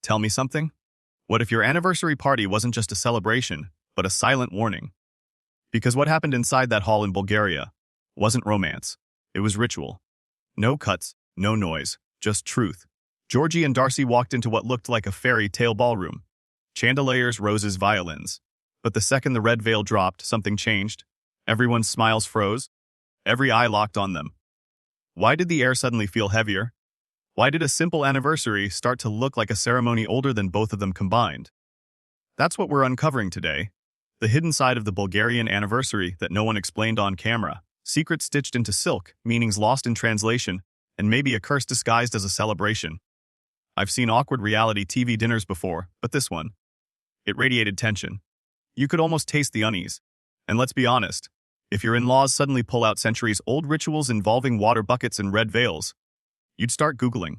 Tell me something? What if your anniversary party wasn't just a celebration, but a silent warning? Because what happened inside that hall in Bulgaria wasn't romance. It was ritual. No cuts, no noise, just truth. Georgie and Darcey walked into what looked like a fairy tale ballroom. Chandeliers, roses, violins. But the second the red veil dropped, something changed. Everyone's smiles froze. Every eye locked on them. Why did the air suddenly feel heavier? Why did a simple anniversary start to look like a ceremony older than both of them combined? That's what we're uncovering today. The hidden side of the Bulgarian anniversary that no one explained on camera. Secrets stitched into silk, meanings lost in translation, and maybe a curse disguised as a celebration. I've seen awkward reality TV dinners before, but this one, it radiated tension. You could almost taste the unease. And let's be honest, if your in-laws suddenly pull out centuries-old rituals involving water buckets and red veils, you'd start Googling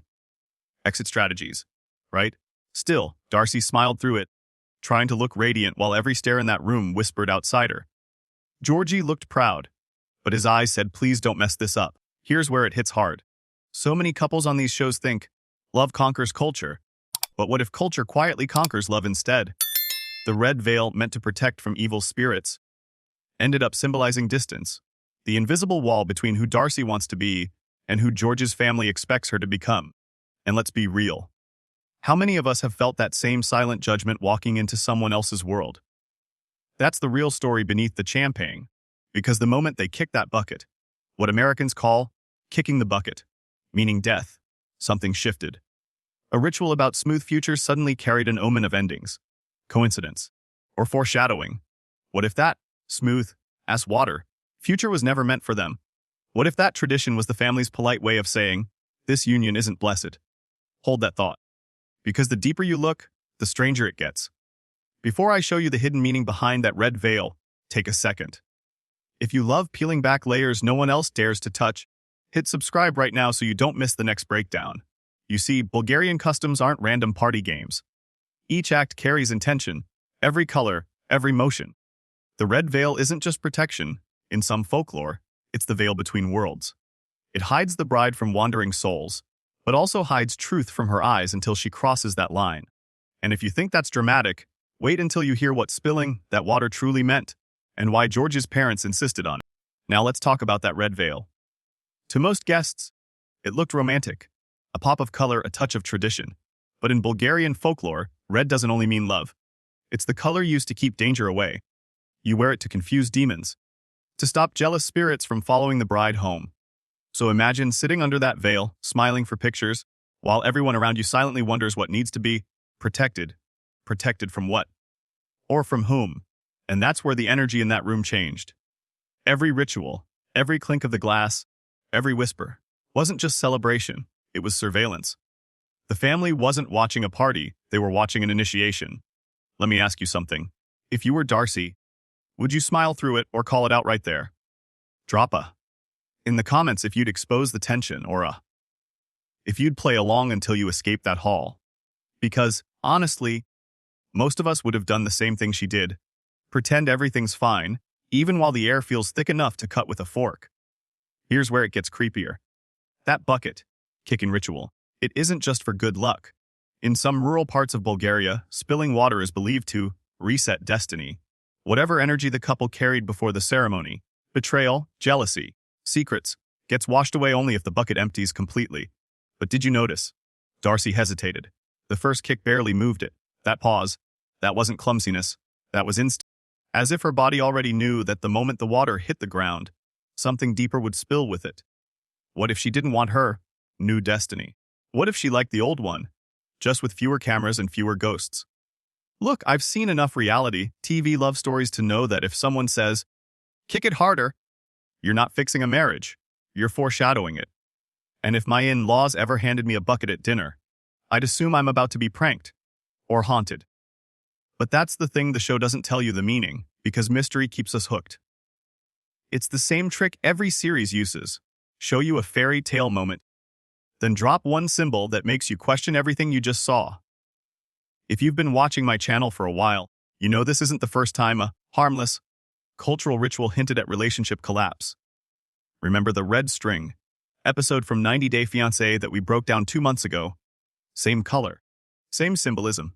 exit strategies, right? Still, Darcey smiled through it, trying to look radiant while every stare in that room whispered outsider. Georgie looked proud, but his eyes said, please don't mess this up. Here's where it hits hard. So many couples on these shows think love conquers culture, but what if culture quietly conquers love instead? The red veil, meant to protect from evil spirits, ended up symbolizing distance, the invisible wall between who Darcey wants to be and who George's family expects her to become. And let's be real. How many of us have felt that same silent judgment walking into someone else's world? That's the real story beneath the champagne, because the moment they kick that bucket, what Americans call kicking the bucket, meaning death, something shifted. A ritual about smooth futures suddenly carried an omen of endings. Coincidence? Or foreshadowing? What if that smooth as water future was never meant for them? What if that tradition was the family's polite way of saying, this union isn't blessed? Hold that thought. Because the deeper you look, the stranger it gets. Before I show you the hidden meaning behind that red veil, take a second. If you love peeling back layers no one else dares to touch, hit subscribe right now so you don't miss the next breakdown. You see, Bulgarian customs aren't random party games. Each act carries intention, every color, every motion. The red veil isn't just protection. In some folklore, it's the veil between worlds. It hides the bride from wandering souls, but also hides truth from her eyes until she crosses that line. And if you think that's dramatic, wait until you hear what spilling that water truly meant and why George's parents insisted on it. Now let's talk about that red veil. To most guests, it looked romantic, a pop of color, a touch of tradition. But in Bulgarian folklore, red doesn't only mean love. It's the color used to keep danger away. You wear it to confuse demons, to stop jealous spirits from following the bride home. So imagine sitting under that veil, smiling for pictures, while everyone around you silently wonders what needs to be protected. Protected from what? Or from whom? And that's where the energy in that room changed. Every ritual, every clink of the glass, every whisper, wasn't just celebration, it was surveillance. The family wasn't watching a party, they were watching an initiation. Let me ask you something. If you were Darcey, would you smile through it or call it out right there? Drop a in the comments if you'd expose the tension, or if you'd play along until you escape that hall. Because, honestly, most of us would have done the same thing she did. Pretend everything's fine, even while the air feels thick enough to cut with a fork. Here's where it gets creepier. That bucket, kicking ritual, it isn't just for good luck. In some rural parts of Bulgaria, spilling water is believed to reset destiny. Whatever energy the couple carried before the ceremony, betrayal, jealousy, secrets, gets washed away only if the bucket empties completely. But did you notice? Darcey hesitated. The first kick barely moved it. That pause, that wasn't clumsiness, that was instinct. As if her body already knew that the moment the water hit the ground, something deeper would spill with it. What if she didn't want her new destiny? What if she liked the old one, just with fewer cameras and fewer ghosts? Look, I've seen enough reality TV love stories to know that if someone says, kick it harder, you're not fixing a marriage, you're foreshadowing it. And if my in-laws ever handed me a bucket at dinner, I'd assume I'm about to be pranked or haunted. But that's the thing, the show doesn't tell you the meaning, because mystery keeps us hooked. It's the same trick every series uses. Show you a fairy tale moment, then drop one symbol that makes you question everything you just saw. If you've been watching my channel for a while, you know this isn't the first time a harmless cultural ritual hinted at relationship collapse. Remember the red string episode from 90 Day Fiancé that we broke down 2 months ago? Same color, Same symbolism.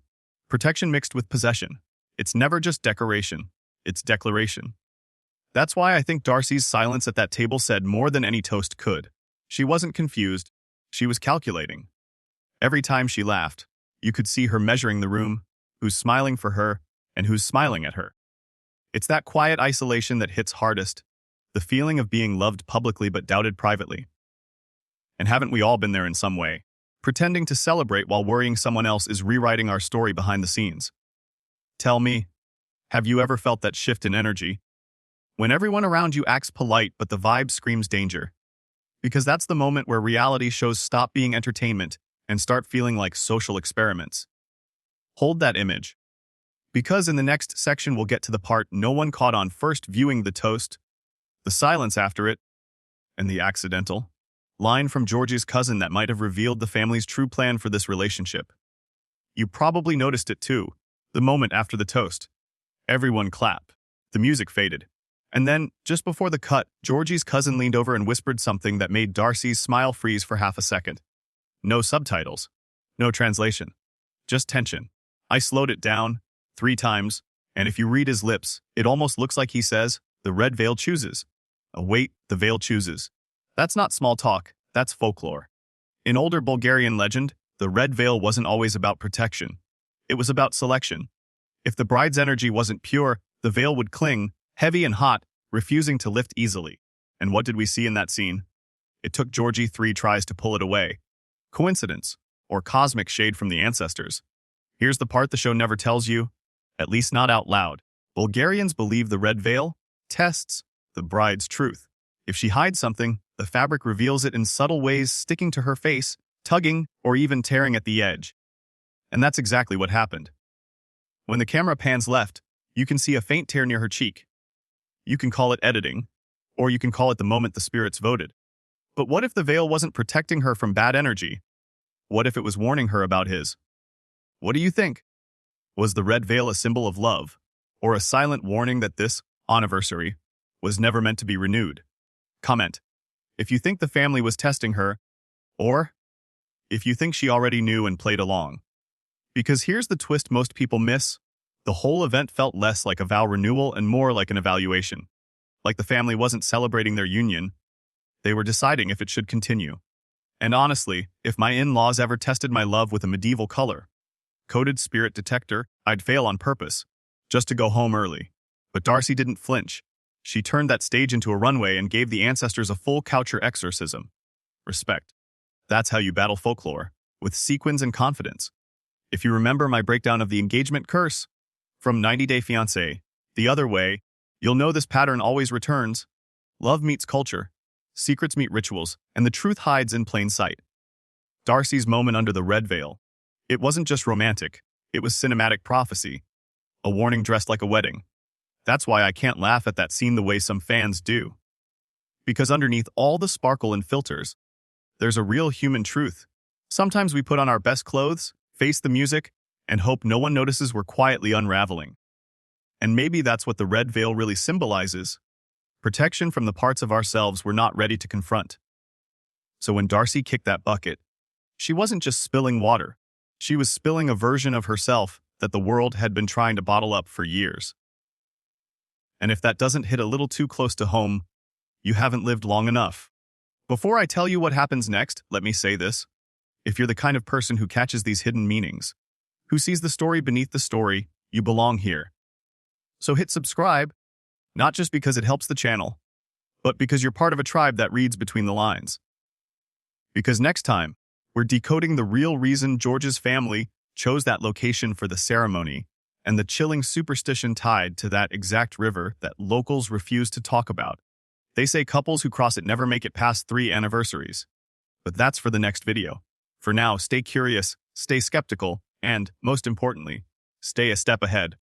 Protection mixed with possession. It's never just decoration, it's declaration. That's why I think Darcey's silence at that table said more than any toast could. She wasn't confused, she was calculating. Every time she laughed, you could see her measuring the room, who's smiling for her, and who's smiling at her. It's that quiet isolation that hits hardest, the feeling of being loved publicly but doubted privately. And haven't we all been there in some way? Pretending to celebrate while worrying someone else is rewriting our story behind the scenes. Tell me, have you ever felt that shift in energy? When everyone around you acts polite but the vibe screams danger. Because that's the moment where reality shows stop being entertainment and start feeling like social experiments. Hold that image. Because in the next section we'll get to the part no one caught on first viewing the toast, the silence after it, and the accidental line from Georgie's cousin that might have revealed the family's true plan for this relationship. You probably noticed it too, the moment after the toast. Everyone clapped. The music faded. And then, just before the cut, Georgie's cousin leaned over and whispered something that made Darcey's smile freeze for half a second. No subtitles. No translation. Just tension. I slowed it down 3 times, and if you read his lips, it almost looks like he says, "The red veil chooses." Oh wait, the veil chooses. That's not small talk, that's folklore. In older Bulgarian legend, the red veil wasn't always about protection. It was about selection. If the bride's energy wasn't pure, the veil would cling, heavy and hot, refusing to lift easily. And what did we see in that scene? It took Georgie 3 tries to pull it away. Coincidence, or cosmic shade from the ancestors. Here's the part the show never tells you, at least not out loud. Bulgarians believe the red veil tests the bride's truth. If she hides something, the fabric reveals it in subtle ways, sticking to her face, tugging, or even tearing at the edge. And that's exactly what happened. When the camera pans left, you can see a faint tear near her cheek. You can call it editing, or you can call it the moment the spirits voted. But what if the veil wasn't protecting her from bad energy? What if it was warning her about his? What do you think? Was the red veil a symbol of love, or a silent warning that this anniversary was never meant to be renewed? Comment if you think the family was testing her, or if you think she already knew and played along. Because here's the twist most people miss. The whole event felt less like a vow renewal and more like an evaluation. Like the family wasn't celebrating their union, they were deciding if it should continue. And honestly, if my in-laws ever tested my love with a medieval color-coded spirit detector, I'd fail on purpose, just to go home early. But Darcey didn't flinch. She turned that stage into a runway and gave the ancestors a full coucher exorcism. Respect. That's how you battle folklore, with sequins and confidence. If you remember my breakdown of the engagement curse from 90 Day Fiancé, the other way, you'll know this pattern always returns. Love meets culture, secrets meet rituals, and the truth hides in plain sight. Darcey's moment under the red veil. It wasn't just romantic, it was cinematic prophecy. A warning dressed like a wedding. That's why I can't laugh at that scene the way some fans do. Because underneath all the sparkle and filters, there's a real human truth. Sometimes we put on our best clothes, face the music, and hope no one notices we're quietly unraveling. And maybe that's what the red veil really symbolizes. Protection from the parts of ourselves we're not ready to confront. So when Darcey kicked that bucket, she wasn't just spilling water. She was spilling a version of herself that the world had been trying to bottle up for years. And if that doesn't hit a little too close to home, you haven't lived long enough. Before I tell you what happens next, let me say this. If you're the kind of person who catches these hidden meanings, who sees the story beneath the story, you belong here. So hit subscribe, not just because it helps the channel, but because you're part of a tribe that reads between the lines. Because next time, we're decoding the real reason George's family chose that location for the ceremony and the chilling superstition tied to that exact river that locals refuse to talk about. They say couples who cross it never make it past 3 anniversaries. But that's for the next video. For now, stay curious, stay skeptical, and, most importantly, stay a step ahead.